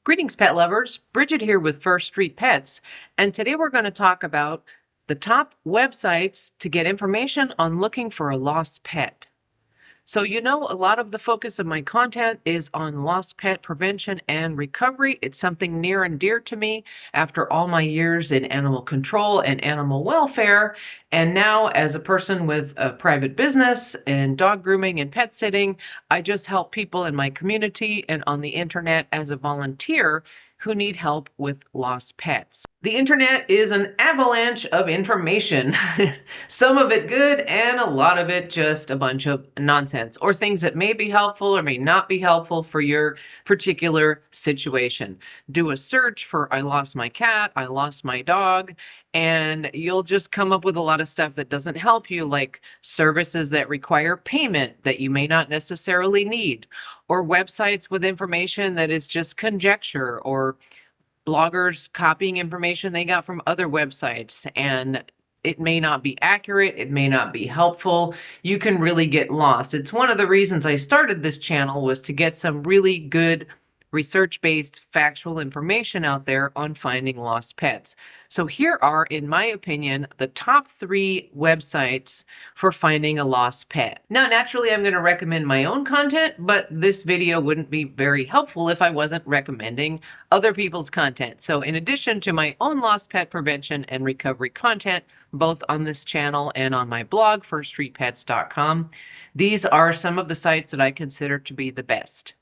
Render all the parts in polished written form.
Greetings, pet lovers. Bridget here with First Street Pets, and today we're going to talk about the top websites to get information on looking for a lost pet. So, a lot of the focus of my content is on lost pet prevention and recovery. It's something near and dear to me after all my years in animal control and animal welfare. And now, as a person with a private business and dog grooming and pet sitting, I just help people in my community and on the internet as a volunteer who need help with lost pets. The internet is an avalanche of information, some of it good and a lot of it just a bunch of nonsense or things that may be helpful or may not be helpful for your particular situation. Do a search for I lost my cat, I lost my dog, and you'll just come up with a lot of stuff that doesn't help you, like services that require payment that you may not necessarily need, or websites with information that is just conjecture, or bloggers copying information they got from other websites, and it may not be accurate, it may not be helpful. You can really get lost. It's one of the reasons I started this channel, was to get some really good research-based factual information out there on finding lost pets. So here are, in my opinion, the top 3 websites for finding a lost pet. Now, naturally, I'm going to recommend my own content, but this video wouldn't be very helpful if I wasn't recommending other people's content. So in addition to my own lost pet prevention and recovery content, both on this channel and on my blog, firststreetpets.com, these are some of the sites that I consider to be the best.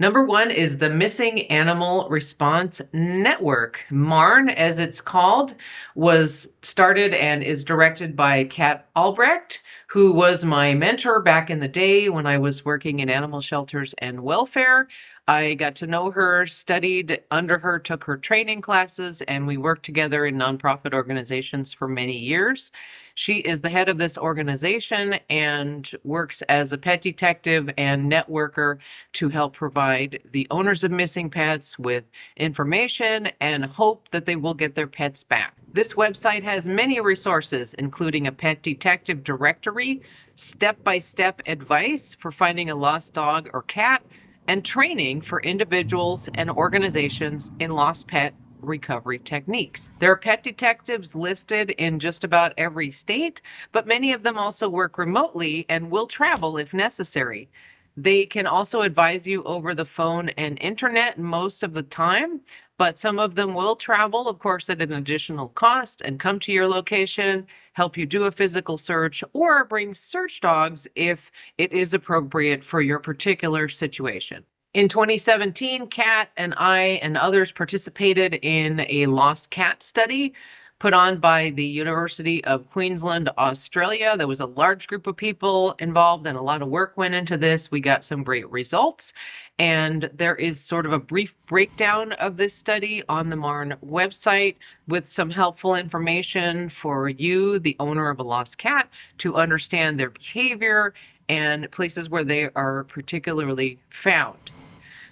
Number 1 is the Missing Animal Response Network. MARN, as it's called, was started and is directed by Kat Albrecht, who was my mentor back in the day when I was working in animal shelters and welfare. I got to know her, studied under her, took her training classes, and we worked together in nonprofit organizations for many years. She is the head of this organization and works as a pet detective and networker to help provide the owners of missing pets with information and hope that they will get their pets back. This website has many resources, including a pet detective directory, step-by-step advice for finding a lost dog or cat, and training for individuals and organizations in lost pet recovery techniques. There are pet detectives listed in just about every state, but many of them also work remotely and will travel if necessary. They can also advise you over the phone and internet most of the time, but some of them will travel, of course, at an additional cost and come to your location, help you do a physical search, or bring search dogs if it is appropriate for your particular situation. In 2017, Kat and I and others participated in a lost cat study put on by the University of Queensland, Australia. There was a large group of people involved and a lot of work went into this. We got some great results, and there is sort of a brief breakdown of this study on the MARN website with some helpful information for you, the owner of a lost cat, to understand their behavior and places where they are particularly found.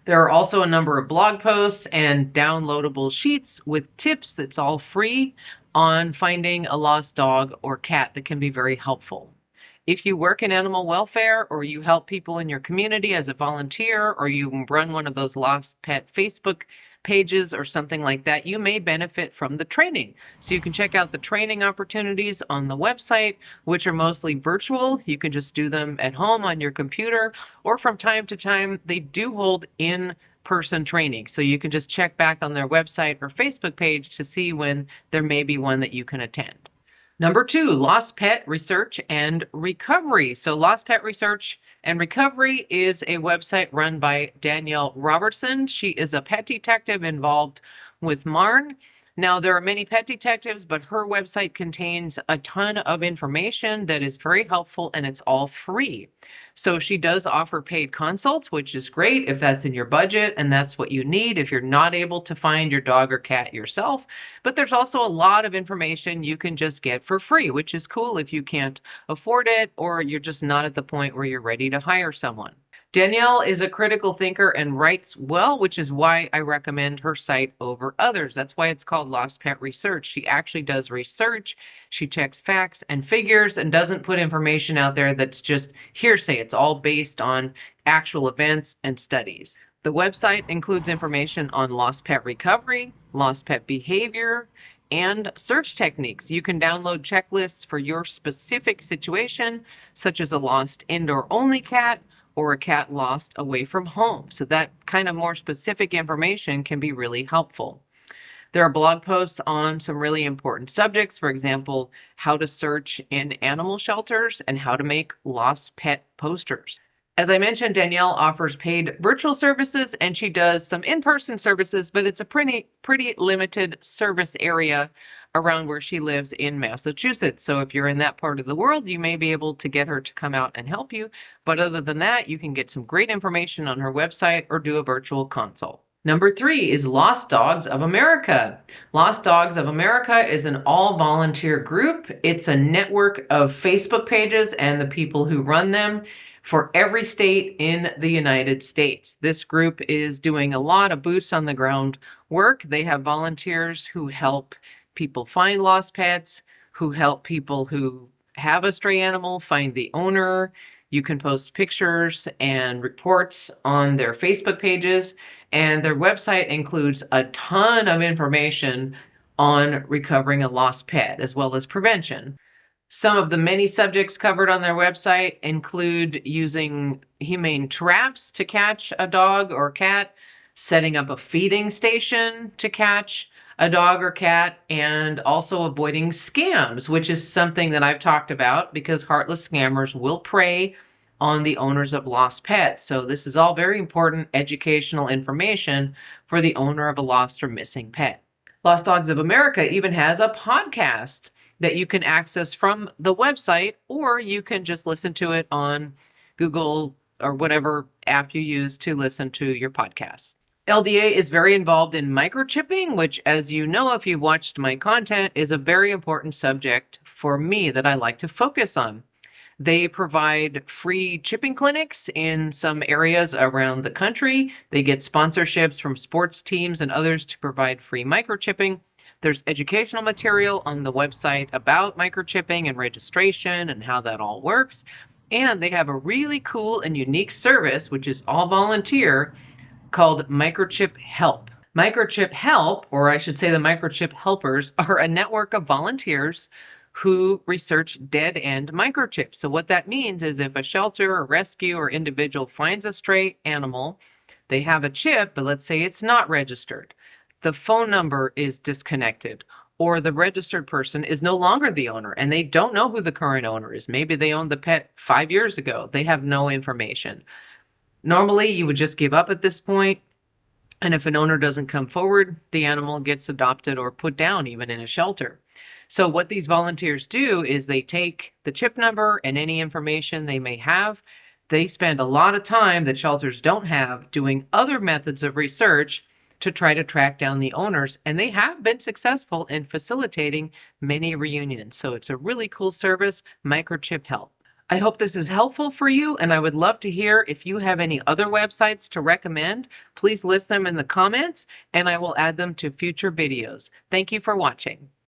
There are also a number of blog posts and downloadable sheets with tips that's all free on finding a lost dog or cat that can be very helpful. If you work in animal welfare, or you help people in your community as a volunteer, or you run one of those lost pet Facebook pages or something like that, you may benefit from the training. So you can check out the training opportunities on the website, which are mostly virtual. You can just do them at home on your computer, or from time to time, they do hold in-person training. So you can just check back on their website or Facebook page to see when there may be one that you can attend. Number 2, Lost Pet Research and Recovery. So Lost Pet Research and Recovery is a website run by Danielle Robertson. She is a pet detective involved with MARN. Now, there are many pet detectives, but her website contains a ton of information that is very helpful, and it's all free. So she does offer paid consults, which is great if that's in your budget and that's what you need if you're not able to find your dog or cat yourself. But there's also a lot of information you can just get for free, which is cool if you can't afford it or you're just not at the point where you're ready to hire someone. Danielle is a critical thinker and writes well, which is why I recommend her site over others. That's why it's called Lost Pet Research. She actually does research. She checks facts and figures and doesn't put information out there that's just hearsay. It's all based on actual events and studies. The website includes information on lost pet recovery, lost pet behavior, and search techniques. You can download checklists for your specific situation, such as a lost indoor-only cat or a cat lost away from home. So that kind of more specific information can be really helpful. There are blog posts on some really important subjects, for example, how to search in animal shelters and how to make lost pet posters. As I mentioned, Danielle offers paid virtual services and she does some in-person services, but it's a pretty limited service area around where she lives in Massachusetts. So if you're in that part of the world, you may be able to get her to come out and help you. But other than that, you can get some great information on her website or do a virtual consult. Number 3 is Lost Dogs of America. Lost Dogs of America is an all-volunteer group. It's a network of Facebook pages and the people who run them for every state in the United States. This group is doing a lot of boots on the ground work. They have volunteers who help people find lost pets, who help people who have a stray animal find the owner. You can post pictures and reports on their Facebook pages, and their website includes a ton of information on recovering a lost pet as well as prevention. Some of the many subjects covered on their website include using humane traps to catch a dog or cat, setting up a feeding station to catch a dog or cat, and also avoiding scams, which is something that I've talked about because heartless scammers will prey on the owners of lost pets. So this is all very important educational information for the owner of a lost or missing pet. Lost Dogs of America even has a podcast that you can access from the website, or you can just listen to it on Google or whatever app you use to listen to your podcast. LDA is very involved in microchipping, which, as you know, if you've watched my content, is a very important subject for me that I like to focus on. They provide free chipping clinics in some areas around the country. They get sponsorships from sports teams and others to provide free microchipping. There's educational material on the website about microchipping and registration and how that all works. And they have a really cool and unique service, which is all volunteer, called Microchip Help. Microchip Help, or I should say the Microchip Helpers, are a network of volunteers who research dead-end microchips. So what that means is if a shelter or rescue or individual finds a stray animal, they have a chip, but let's say it's not registered. The phone number is disconnected, or the registered person is no longer the owner and they don't know who the current owner is. Maybe they owned the pet 5 years ago. They have no information. Normally, you would just give up at this point, and if an owner doesn't come forward, the animal gets adopted or put down even in a shelter. So what these volunteers do is they take the chip number and any information they may have. They spend a lot of time that shelters don't have doing other methods of research to try to track down the owners, and they have been successful in facilitating many reunions. So it's a really cool service, Microchip Help. I hope this is helpful for you, and I would love to hear if you have any other websites to recommend. Please list them in the comments, and I will add them to future videos. Thank you for watching.